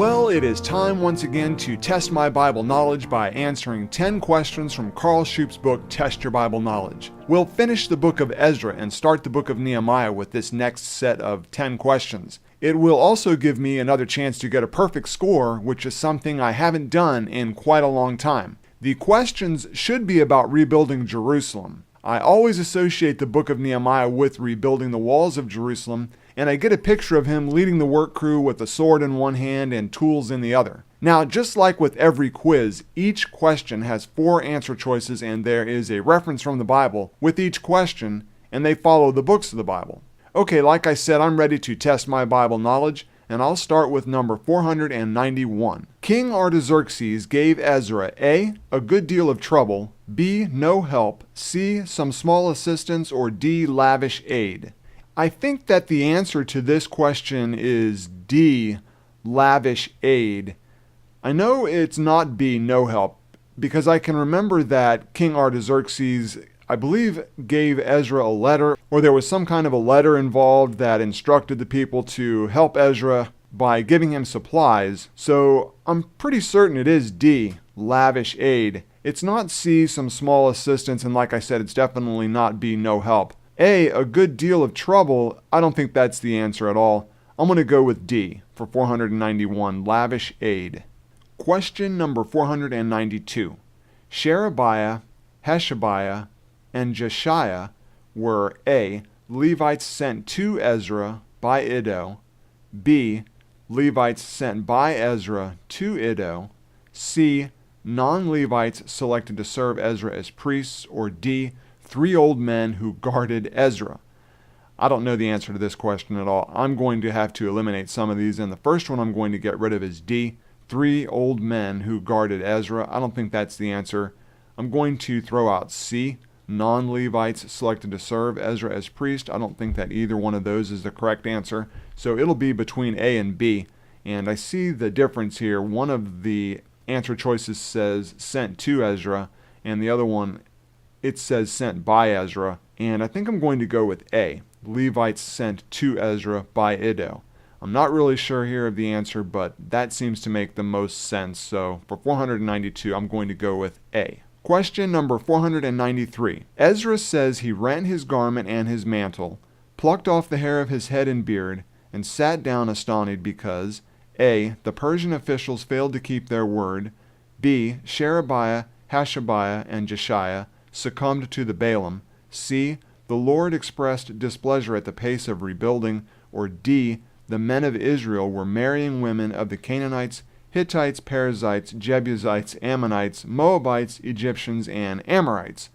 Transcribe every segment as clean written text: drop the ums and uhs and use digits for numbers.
Well, it is time once again to test my Bible knowledge by answering 10 questions from Carl Shoup's book, Test Your Bible Knowledge. We'll finish the book of Ezra and start the book of Nehemiah with this next set of 10 questions. It will also give me another chance to get a perfect score, which is something I haven't done in quite a long time. The questions should be about rebuilding Jerusalem. I always associate the book of Nehemiah with rebuilding the walls of Jerusalem, and I get a picture of him leading the work crew with a sword in one hand and tools in the other. Now, just like with every quiz, each question has 4 answer choices and there is a reference from the Bible with each question, and they follow the books of the Bible. Okay, like I said, I'm ready to test my Bible knowledge, and I'll start with number 491. King Artaxerxes gave Ezra A, a good deal of trouble, B, no help, C, some small assistance, or D, lavish aid. I think that the answer to this question is D, lavish aid. I know it's not B, no help, because I can remember that King Artaxerxes, I believe, gave Ezra a letter, or there was some kind of a letter involved that instructed the people to help Ezra by giving him supplies. So I'm pretty certain it is D, lavish aid. It's not C, some small assistance, and like I said, it's definitely not B, no help. A good deal of trouble, I don't think that's the answer at all. I'm going to go with D for 491, lavish aid. Question number 492. Sherebiah, Hashabiah, and Jeshiah were A, Levites sent to Ezra by Iddo, B, Levites sent by Ezra to Iddo, C, non-Levites selected to serve Ezra as priests, or D, 3 old men who guarded Ezra. I don't know the answer to this question at all. I'm going to have to eliminate some of these, and the first one I'm going to get rid of is D, 3 old men who guarded Ezra. I don't think that's the answer. I'm going to throw out C, non-Levites selected to serve Ezra as priest. I don't think that either one of those is the correct answer, so it'll be between A and B. And I see the difference here. One of the answer choices says sent to Ezra, and the other one, it says sent by Ezra, and I think I'm going to go with A, Levites sent to Ezra by Iddo. I'm not really sure here of the answer, but that seems to make the most sense, so for 492, I'm going to go with A. Question number 493. Ezra says he rent his garment and his mantle, plucked off the hair of his head and beard, and sat down astonished because A, the Persian officials failed to keep their word, B, Sherebiah, Hashabiah, and Jeshiah succumbed to the Balaam, C, the Lord expressed displeasure at the pace of rebuilding, or D, the men of Israel were marrying women of the Canaanites, Hittites, Perizzites, Jebusites, Ammonites, Moabites, Egyptians, and Amorites.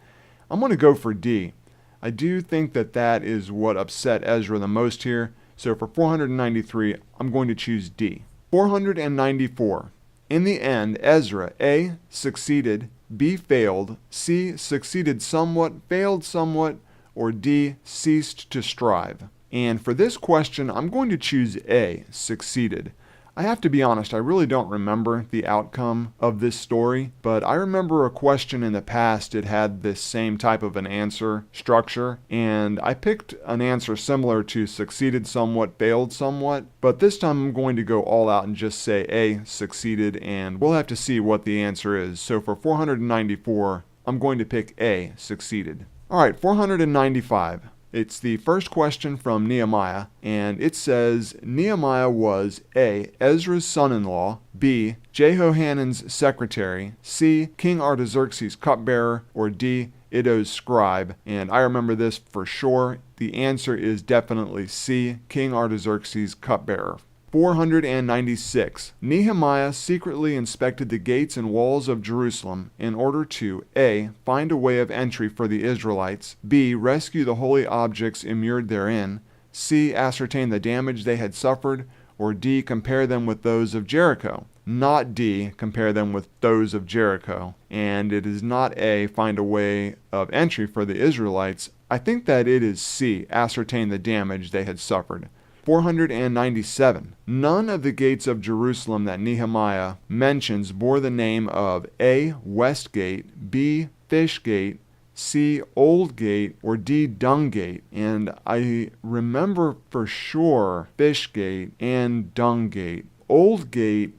I'm going to go for D. I do think that that is what upset Ezra the most here, so for 493, I'm going to choose D. 494. In the end, Ezra, A, succeeded, B, failed, C, succeeded somewhat, failed somewhat, or D, ceased to strive. And for this question, I'm going to choose A, succeeded. I have to be honest, I really don't remember the outcome of this story, but I remember a question in the past, it had this same type of an answer structure, and I picked an answer similar to succeeded somewhat, failed somewhat, but this time I'm going to go all out and just say A, succeeded, and we'll have to see what the answer is. So for 494, I'm going to pick A, succeeded. Alright, 495. It's the first question from Nehemiah, and it says, Nehemiah was A, Ezra's son-in-law, B, Jehohanan's secretary, C, King Artaxerxes' cupbearer, or D, Iddo's scribe. And I remember this for sure. The answer is definitely C, King Artaxerxes' cupbearer. 496. Nehemiah secretly inspected the gates and walls of Jerusalem in order to A, find a way of entry for the Israelites, B, rescue the holy objects immured therein, C, ascertain the damage they had suffered, or D, compare them with those of Jericho. Not D, compare them with those of Jericho. And it is not A, find a way of entry for the Israelites. I think that it is C, ascertain the damage they had suffered. 497. None of the gates of Jerusalem that Nehemiah mentions bore the name of A, West Gate, B, Fish Gate, C, Old Gate, or D, Dung Gate. And I remember for sure Fish Gate and Dung Gate. old gate,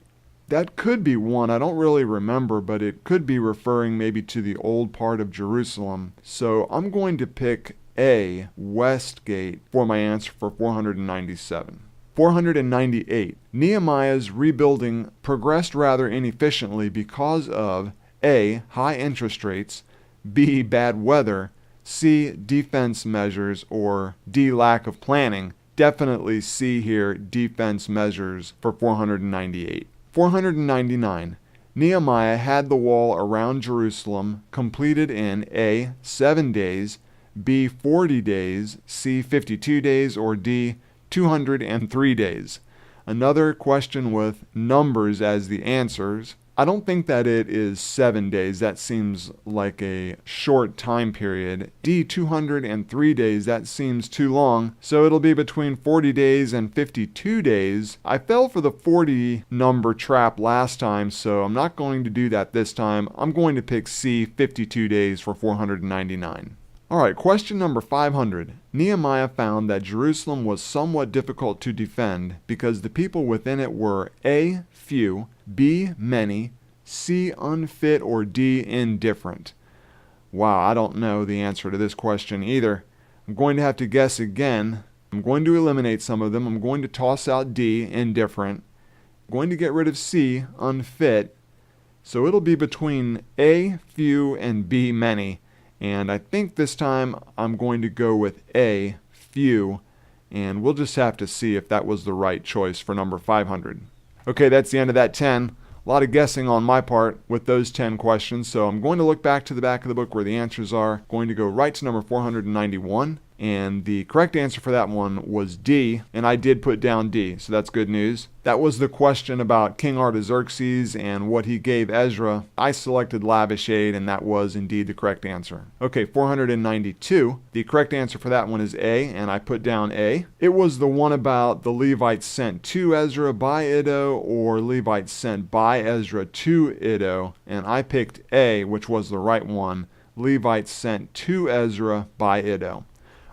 that could be one. I don't really remember, but it could be referring maybe to the old part of Jerusalem. So I'm going to pick A, West Gate, for my answer for 497. 498. Nehemiah's rebuilding progressed rather inefficiently because of A, high interest rates, B, bad weather, C, defense measures, or D, lack of planning. Definitely C here, defense measures, for 498. 499. Nehemiah had the wall around Jerusalem completed in A, 7 days, B, 40 days, C, 52 days, or D, 203 days. Another question with numbers as the answers. I don't think that it is 7 days. That seems like a short time period. D, 203 days. That seems too long. So it'll be between 40 days and 52 days. I fell for the 40 number trap last time, so I'm not going to do that this time. I'm going to pick C, 52 days, for 499. All right, question number 500. Nehemiah found that Jerusalem was somewhat difficult to defend because the people within it were A, few, B, many, C, unfit, or D, indifferent. Wow, I don't know the answer to this question either. I'm going to have to guess again. I'm going to eliminate some of them. I'm going to toss out D, indifferent. I'm going to get rid of C, unfit. So it'll be between A, few, and B, many. And I think this time I'm going to go with A, few, and we'll just have to see if that was the right choice for number 500. Okay, that's the end of that 10. A lot of guessing on my part with those 10 questions, so I'm going to look back to the back of the book where the answers are. Going to go right to number 491, and the correct answer for that one was D, and I did put down D, so that's good news. That was the question about King Artaxerxes and what he gave Ezra. I selected lavish aid, and that was indeed the correct answer. Okay, 492. The correct answer for that one is A, and I put down A. It was the one about the Levites sent to Ezra by Iddo, or Levites sent by Ezra to Iddo, and I picked A, which was the right one. Levites sent to Ezra by Iddo.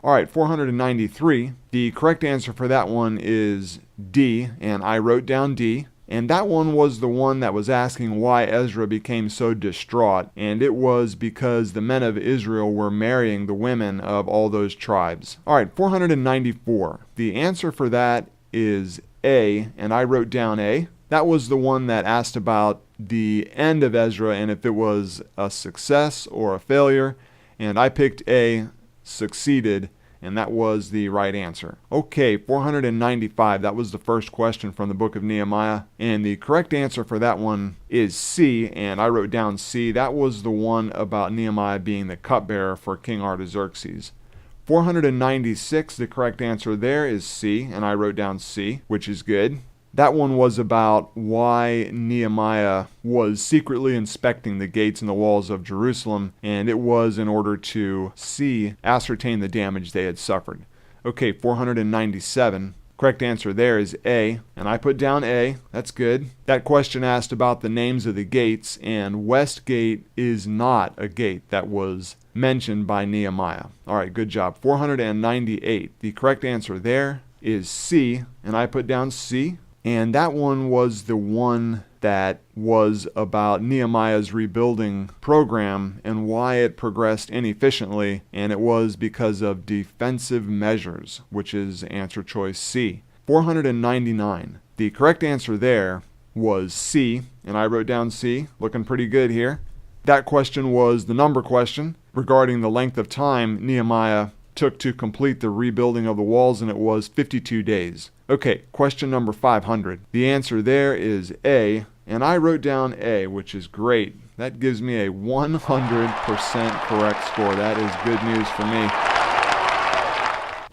All right, 493. The correct answer for that one is D, and I wrote down D. And that one was the one that was asking why Ezra became so distraught, and it was because the men of Israel were marrying the women of all those tribes. All right, 494. The answer for that is A, and I wrote down A. That was the one that asked about the end of Ezra and if it was a success or a failure, and I picked A, succeeded, and that was the right answer. Okay, 495, that was the first question from the book of Nehemiah, and the correct answer for that one is C, and I wrote down C. That was the one about Nehemiah being the cupbearer for King Artaxerxes. 496, the correct answer there is C, and I wrote down C, which is good. That one was about why Nehemiah was secretly inspecting the gates and the walls of Jerusalem, and it was in order to ascertain the damage they had suffered. Okay, 497. Correct answer there is A, and I put down A. That's good. That question asked about the names of the gates, and West Gate is not a gate that was mentioned by Nehemiah. All right, good job. 498. The correct answer there is C, and I put down C. And that one was the one that was about Nehemiah's rebuilding program and why it progressed inefficiently, and it was because of defensive measures, which is answer choice C. 499. The correct answer there was C, and I wrote down C. Looking pretty good here. That question was the number question regarding the length of time Nehemiah took to complete the rebuilding of the walls, and it was 52 days. Okay, question number 500. The answer there is A, and I wrote down A, which is great. That gives me a 100% correct score. That is good news for me.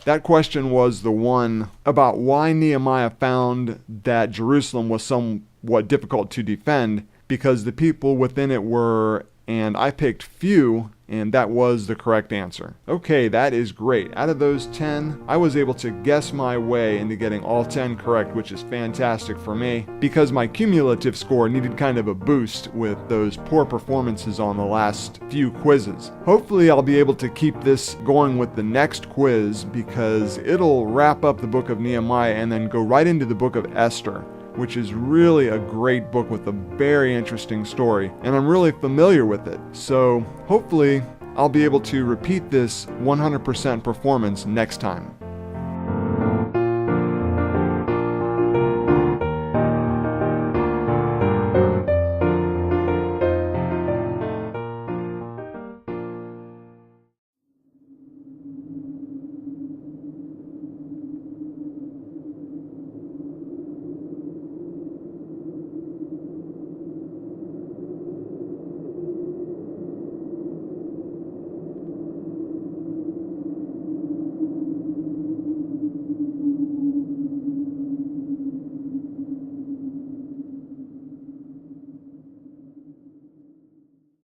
That question was the one about why Nehemiah found that Jerusalem was somewhat difficult to defend because the people within it were, and I picked few, and that was the correct answer. Okay, that is great. Out of those 10, I was able to guess my way into getting all 10 correct, which is fantastic for me, because my cumulative score needed kind of a boost with those poor performances on the last few quizzes. Hopefully I'll be able to keep this going with the next quiz, because it'll wrap up the book of Nehemiah and then go right into the book of Esther. which is really a great book with a very interesting story, and I'm really familiar with it. So hopefully I'll be able to repeat this 100% performance next time.